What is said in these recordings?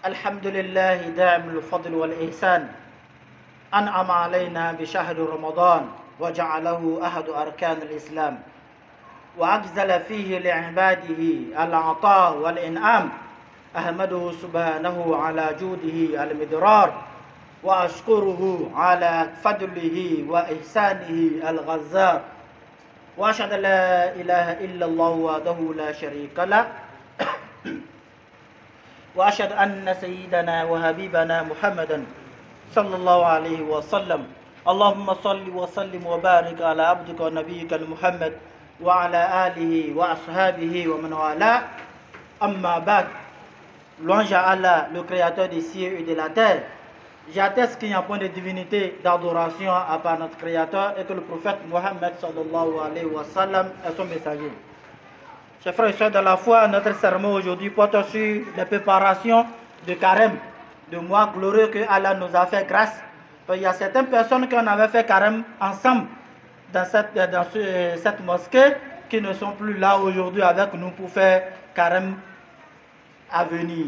الحمد لله دائم الفضل والإحسان أنعم علينا بشهر رمضان وجعله أحد أركان الإسلام وأجزل فيه لعباده العطاء والإنعام أحمده سبحانه على جوده المدرار وأشكره على فضله وإحسانه الغزار وأشهد أن لا إله إلا الله وحده لا شريك له وأشهد أن سيدنا وحبيبنا محمدا صلى الله عليه وسلم اللهم صل وسلم وبارك على عبدك ونبيك محمد وعلى آله وأصحابه ومن والاه أما بعد. Louange à Allah, le créateur des cieux et de la terre. J'atteste qu'il n'y a point de divinité, d'adoration à part notre créateur et que le prophète Mohammed sallallahu alayhi wa sallam est son messager. Chers frères et sœurs de la foi, notre sermon aujourd'hui porte sur les préparations de carême, de mois glorieux que Allah nous a fait grâce. Il y a certaines personnes qui en avaient fait carême ensemble dans cette mosquée qui ne sont plus là aujourd'hui avec nous pour faire carême à venir.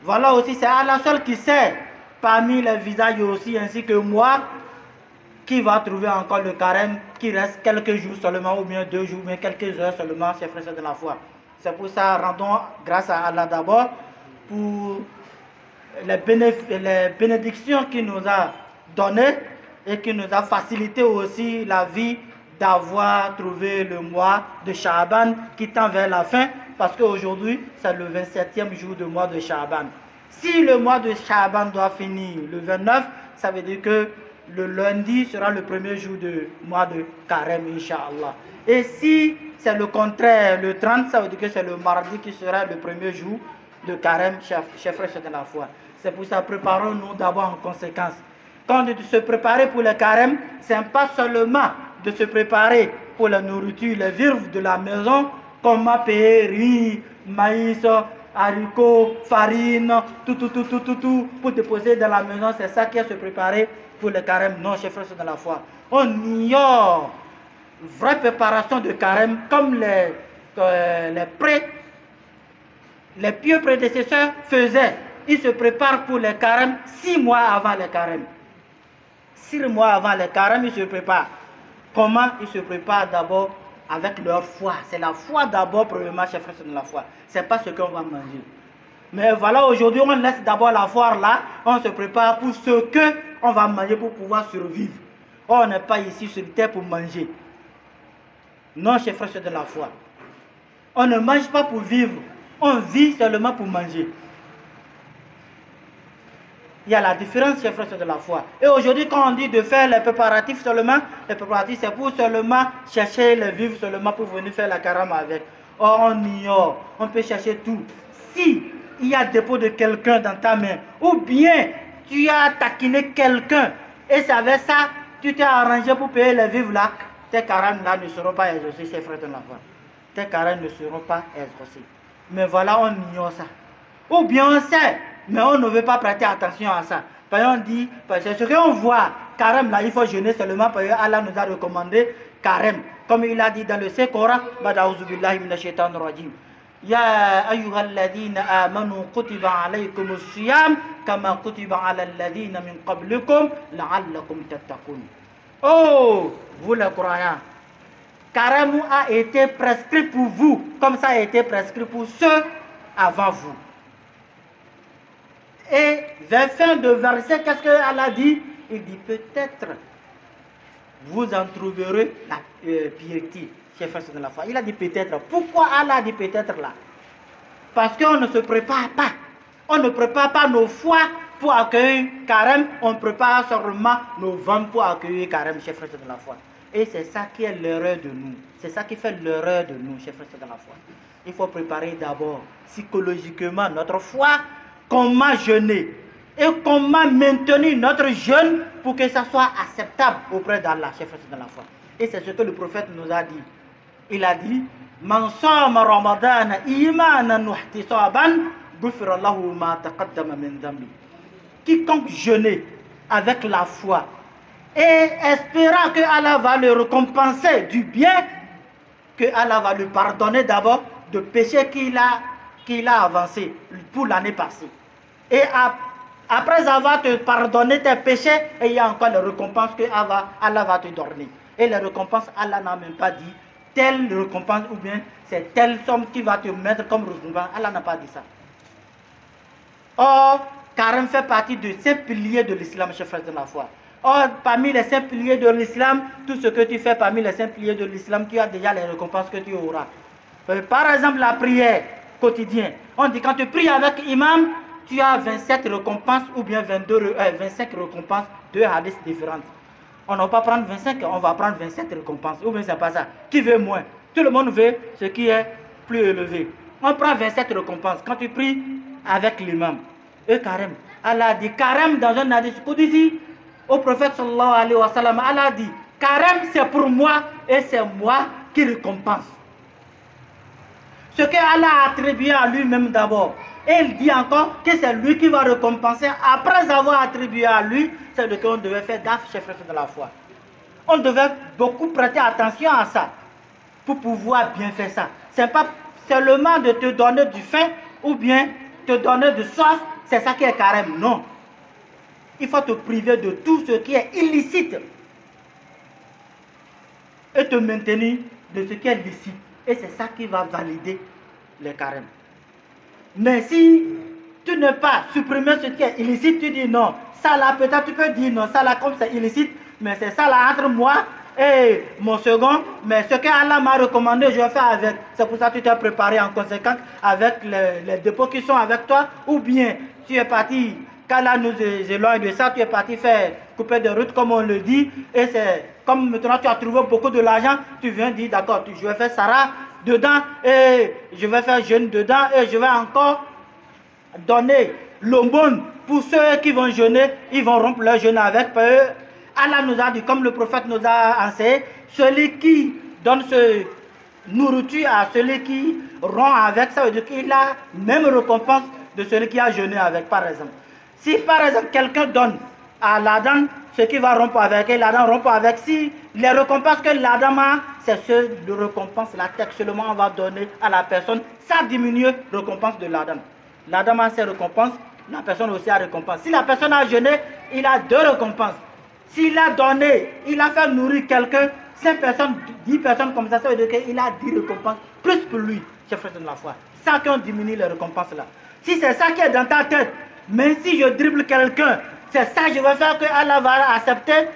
Voilà aussi, c'est Allah seul qui sait parmi les visages aussi ainsi que moi qui va trouver encore le carême qui reste quelques jours seulement ou bien 2 jours, mais quelques heures seulement, chers frères de la foi. C'est pour ça, rendons grâce à Allah d'abord pour les bénédictions qu'il nous a données et qui nous a facilité aussi la vie d'avoir trouvé le mois de Sha'ban qui tend vers la fin, parce qu'aujourd'hui c'est le 27e jour du mois de Sha'ban. Si le mois de Sha'ban doit finir le 29, ça veut dire que le lundi sera le premier jour du mois de carême, Inch'Allah. Et si c'est le contraire, le 30, ça veut dire que c'est le mardi qui sera le premier jour de carême, chers frères de la foi. C'est pour ça, préparons-nous d'abord en conséquence. Quand on dit de se préparer pour le carême, ce n'est pas seulement de se préparer pour la nourriture, les vivres de la maison, comme payer riz, maïs, haricots, farine, tout, pour déposer dans la maison. C'est ça qui est se préparer pour le carême. Non, chers frères de la foi. On ignore vraie préparation de carême comme les pieux prédécesseurs faisaient. Ils se préparent pour le carême 6 mois avant le carême. 6 mois avant le carême, ils se préparent. Comment ils se préparent? D'abord avec leur foi. C'est la foi d'abord, premièrement, chers frères de la foi. Ce n'est pas ce qu'on va manger. Mais voilà, aujourd'hui, on laisse d'abord la foi là. On se prépare pour ce qu'on va manger pour pouvoir survivre. On n'est pas ici sur terre pour manger. Non, chers frères de la foi. On ne mange pas pour vivre. On vit seulement pour manger. Il y a la différence, chers frères de la foi. Et aujourd'hui, quand on dit de faire les préparatifs seulement, les préparatifs, c'est pour seulement chercher les vivres seulement pour venir faire la carême avec. Or, on ignore. On peut chercher tout. Si il y a dépôt de quelqu'un dans ta main, ou bien tu as taquiné quelqu'un, et c'est avec ça, tu t'es arrangé pour payer les vivres là, tes carêmes là ne seront pas exaucés, chers frères de la foi. Tes carêmes ne seront pas exaucés. Mais voilà, on ignore ça. Ou bien on sait, mais on ne veut pas prêter attention à ça. Parce qu'on dit, c'est ce qu'on voit, carême là, il faut jeûner seulement parce que Allah nous a recommandé carême. Comme il a dit dans le Saint-Coran, Badaouzubillahi minash shaitanir rajim. Ya ayyuhalladhina amanu kutiba alaykumus siyam kama kutiba alal ladhina min qablikum la'allakum tattaqun. Oh, vous les croyants, carême a été prescrit pour vous, comme ça a été prescrit pour ceux avant vous. Et vers fin de verset, qu'est-ce que Allah dit? Il dit peut-être vous en trouverez la piété, chers frères de la foi. Il a dit peut-être. Pourquoi Allah a dit peut-être là? Parce qu'on ne se prépare pas. On ne prépare pas nos foies pour accueillir carême. On prépare seulement nos ventres pour accueillir carême, chers frères de la foi. Et c'est ça qui est l'erreur de nous. C'est ça qui fait l'erreur de nous, chers frères de la foi. Il faut préparer d'abord psychologiquement notre foi. Comment jeûner et comment maintenir notre jeûne pour que ça soit acceptable auprès d'Allah, chers frères de la foi. Et c'est ce que le prophète nous a dit. Il a dit Man sama Ramadan imanan wa ihtisaban ghufira lahu ma taqaddama min dhanbi. Quiconque jeûne avec la foi et espérant que Allah va le récompenser du bien, que Allah va lui pardonner d'abord de péché qu'il a avancé pour l'année passée. Et après avoir te pardonné tes péchés, il y a encore les récompenses que Allah va te donner. Et les récompenses, Allah n'a même pas dit telle récompense ou bien c'est telle somme qui va te mettre comme récompense. Allah n'a pas dit ça. Or, carême fait partie de 5 piliers de l'islam, chers frères de la foi. Or, parmi les 5 piliers de l'islam, tout ce que tu fais parmi les 5 piliers de l'islam, tu as déjà les récompenses que tu auras. Par exemple, la prière quotidienne. On dit quand tu pries avec imam, tu as 27 récompenses ou bien 25 récompenses, 2 hadiths différentes. On ne va pas prendre 25, on va prendre 27 récompenses. Ou bien c'est pas ça. Qui veut moins? Tout le monde veut ce qui est plus élevé. On prend 27 récompenses quand tu pries avec l'imam. Et carême. Allah dit carême dans un hadith qudsi au prophète sallallahu alayhi wa sallam. Allah dit carême c'est pour moi et c'est moi qui récompense. Ce que Allah a attribué à lui-même d'abord. Et il dit encore que c'est lui qui va récompenser. Après avoir attribué à lui, c'est ce qu'on devait faire gaffe, chers frères de la foi. On devait beaucoup prêter attention à ça pour pouvoir bien faire ça. Ce n'est pas seulement de te donner du faim ou bien te donner de soif, c'est ça qui est carême. Non. Il faut te priver de tout ce qui est illicite et te maintenir de ce qui est licite. Et c'est ça qui va valider les carèmes. Mais si tu n'as pas supprimé ce qui est illicite, tu dis non. Ça là, peut-être tu peux dire non, ça là comme c'est illicite, mais c'est ça là entre moi et mon second. Mais ce que Allah m'a recommandé, je vais faire avec. C'est pour ça que tu t'es préparé en conséquence avec les dépôts qui sont avec toi. Ou bien tu es parti, qu'Allah nous éloigne de ça, tu es parti faire couper de route comme on le dit. Et c'est comme maintenant tu as trouvé beaucoup de l'argent, tu viens dire d'accord, je vais faire Sarah dedans et je vais faire jeûne dedans et je vais encore donner l'aumône pour ceux qui vont jeûner, ils vont rompre leur jeûne avec eux. Allah nous a dit, comme le prophète nous a enseigné, celui qui donne ce nourriture à celui qui rompt avec, ça veut dire qu'il a même récompense de celui qui a jeûné avec, par exemple. Si par exemple quelqu'un donne à l'Adam ce qui va rompre avec et l'Adam rompt avec, si les récompenses que l'Adam a, c'est ce de récompense là textuellement on va donner à la personne, ça diminue la récompense de l'Adam. L'Adam a ses récompenses, la personne aussi a récompense. Si la personne a jeûné, il a 2 récompenses. S'il a donné, il a fait nourrir quelqu'un, 5 personnes, 10 personnes comme ça veut dire qu'il a 10 récompenses, plus pour lui, chef frère de la foi. Ça qu'on diminue les récompenses là. Si c'est ça qui est dans ta tête, même si je dribble quelqu'un, c'est ça je vais faire que Allah va accepter,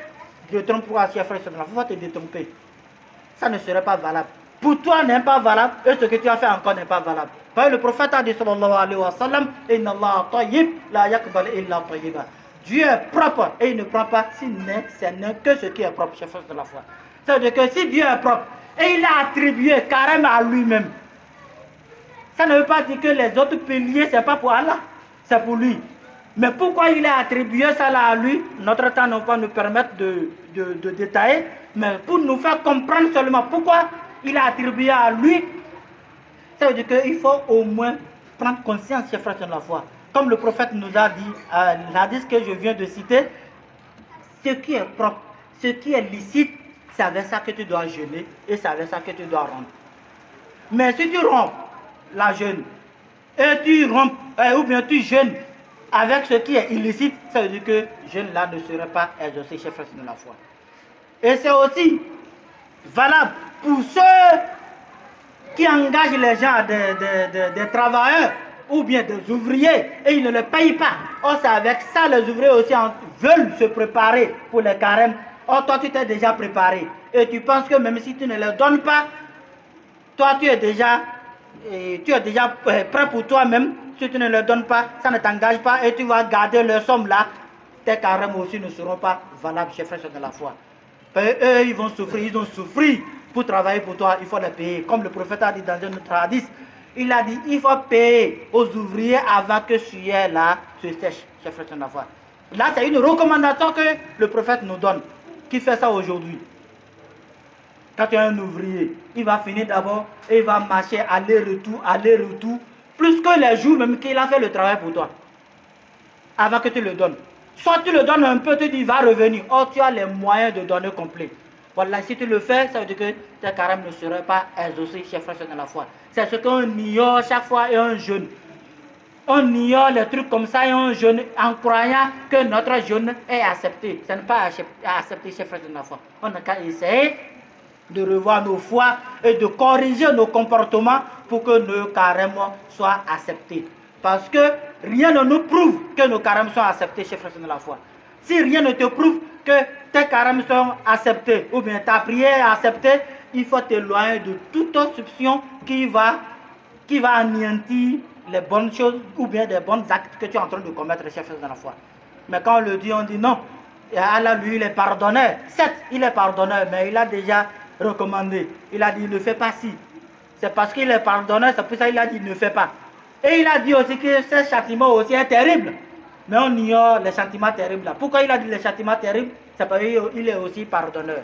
je trompe-toi, chef frère de la foi, il faut te détromper. Ça ne serait pas valable. Pour toi n'est pas valable et ce que tu as fait encore n'est pas valable. Parce que le prophète a dit sallallahu alayhi wa sallam, inna Allah tayyib la yaqbal illa tayyiba. Dieu est propre et il ne prend pas si ce n'est que ce qui est propre, chef de la foi. C'est-à-dire que si Dieu est propre et il a attribué carrément à lui-même, ça ne veut pas dire que les autres piliers c'est pas pour Allah, c'est pour lui. Mais pourquoi il a attribué ça là à lui? Notre temps ne va pas nous permettre de détailler, mais pour nous faire comprendre seulement pourquoi il a attribué à lui, ça veut dire qu'il faut au moins prendre conscience, chers frères de la foi. Comme le prophète nous a dit, l'hadith que je viens de citer, ce qui est propre, ce qui est licite, c'est avec ça que tu dois jeûner et c'est avec ça que tu dois rompre. Mais si tu rompes la jeûne et tu rompes, ou bien tu jeûnes avec ce qui est illicite, ça veut dire que jeûne là ne serait pas exaucé, chers frères de la foi. Et c'est aussi valable pour ceux qui engagent les gens, des travailleurs ou bien des ouvriers et ils ne le payent pas. Or c'est avec ça les ouvriers aussi veulent se préparer pour les carèmes. Or toi tu t'es déjà préparé et tu penses que même si tu ne les donnes pas, toi tu es déjà prêt pour toi-même. Si tu ne le donnes pas, ça ne t'engage pas et tu vas garder leur somme là. Tes carèmes aussi ne seront pas valables, chers frères de la foi. Eux, ils vont souffrir, ils ont souffert pour travailler pour toi, il faut les payer. Comme le prophète a dit dans un autre hadith, il a dit, il faut payer aux ouvriers avant que sueur là se sèche, chers frères de la foi. Là, c'est une recommandation que le prophète nous donne. Qui fait ça aujourd'hui? Quand tu es un ouvrier, il va finir d'abord et il va marcher aller-retour, plus que les jours même qu'il a fait le travail pour toi, avant que tu le donnes. Soit tu le donnes un peu, tu dis il va revenir. Or, tu as les moyens de donner complet. Voilà, si tu le fais, ça veut dire que tes carèmes ne seraient pas exaucés, chers frères de la foi. C'est ce qu'on ignore chaque fois et un jeûne. on ignore les trucs comme ça et on jeûne en croyant que notre jeûne est accepté. Ce n'est pas accepté, chers frères de la foi. On n'a qu'à essayer de revoir nos foi et de corriger nos comportements pour que nos carêmes soient acceptés. Parce que rien ne nous prouve que nos carêmes sont acceptés, chers frères de la foi. Si rien ne te prouve que tes carêmes sont acceptés ou bien ta prière est acceptée, il faut t'éloigner de toute soupçon qui va anéantir les bonnes choses ou bien des bons actes que tu es en train de commettre, chers frères de la foi. Mais quand on le dit, on dit non. Et Allah, lui, il est pardonneur. Certes, il est pardonneur, mais il a déjà recommandé. Il a dit, ne fais pas ci. C'est parce qu'il est pardonneur, c'est pour ça qu'il a dit, ne fais pas. Et il a dit aussi que ce châtiment aussi est terrible. Mais on ignore les châtiments terribles là. Pourquoi il a dit les châtiments terribles? C'est parce qu'il est aussi pardonneur.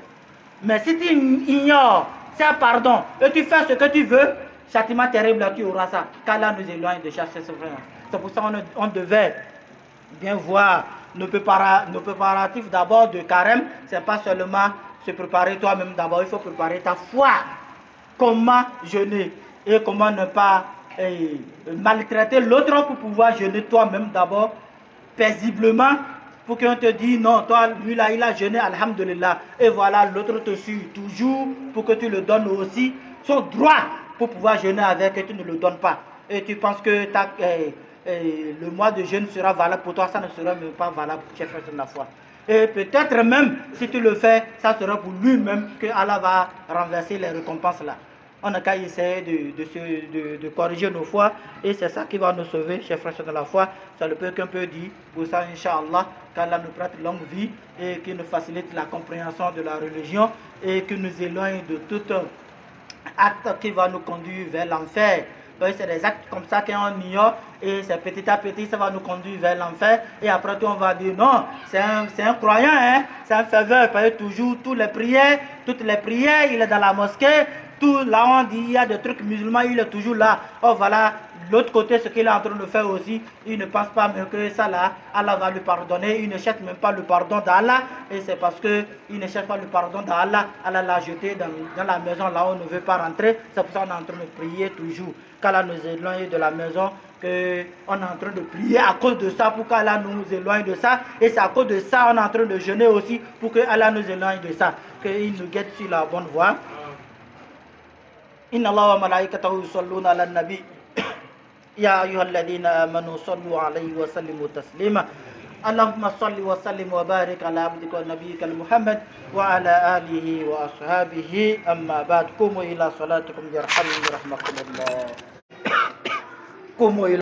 Mais si tu ignores ce pardon et tu fais ce que tu veux, châtiment terrible là, tu auras ça. Qu'Allah nous éloigne de chercher ce frère. C'est pour ça qu'on devait bien voir nos préparatifs d'abord de carême. C'est pas seulement se préparer toi-même d'abord, il faut préparer ta foi. Comment jeûner et comment ne pas maltraiter l'autre pour pouvoir jeûner toi-même d'abord paisiblement, pour qu'on te dise non, toi, lui là, il a jeûné, alhamdulillah, et voilà, l'autre te suit toujours pour que tu le donnes aussi son droit pour pouvoir jeûner avec et tu ne le donnes pas. Et tu penses que le mois de jeûne sera valable pour toi, ça ne sera même pas valable, chers frères de la foi. Et peut-être même, si tu le fais, ça sera pour lui-même que Allah va renverser les récompenses là. On n'a qu'à essayer de corriger nos foi et c'est ça qui va nous sauver, chers frères de la foi. C'est le peu qu'un peu dit. Pour ça, Inch'Allah, qu'Allah nous prête longue vie et qu'il nous facilite la compréhension de la religion et qu'il nous éloigne de tout acte qui va nous conduire vers l'enfer. C'est des actes comme ça qu'on ignore et c'est petit à petit ça va nous conduire vers l'enfer et après tout on va dire non, c'est un croyant, hein? C'est un ferveur, parce que toujours toutes les prières, il est dans la mosquée, tout là on dit il y a des trucs musulmans, il est toujours là. Oh voilà, l'autre côté ce qu'il est en train de faire aussi, il ne pense pas même que ça là, Allah va lui pardonner, il ne cherche même pas le pardon d'Allah et c'est parce que il ne cherche pas le pardon d'Allah, Allah l'a jeté dans la maison là où on ne veut pas rentrer, c'est pour ça qu'on est en train de prier toujours. Qu'Allah nous éloigne de la maison, qu'on est en train de prier à cause de ça, pour qu'Allah nous éloigne de ça. Et c'est à cause de ça qu'on est en train de jeûner aussi, pour que Allah nous éloigne de ça. Qu'il nous guide sur la bonne voie. Inna Allah wa malaikatahu yusalluna ala nabi. Ya ayyuhalladhina amanu sallu alayhi wa sallimu taslima. اللهم صل وسلم وبارك على عبدك ونبيك محمد وعلى آله وأصحابه أما بعد قوموا إلى صلاتكم يرحمني رحمكم الله قوموا إلى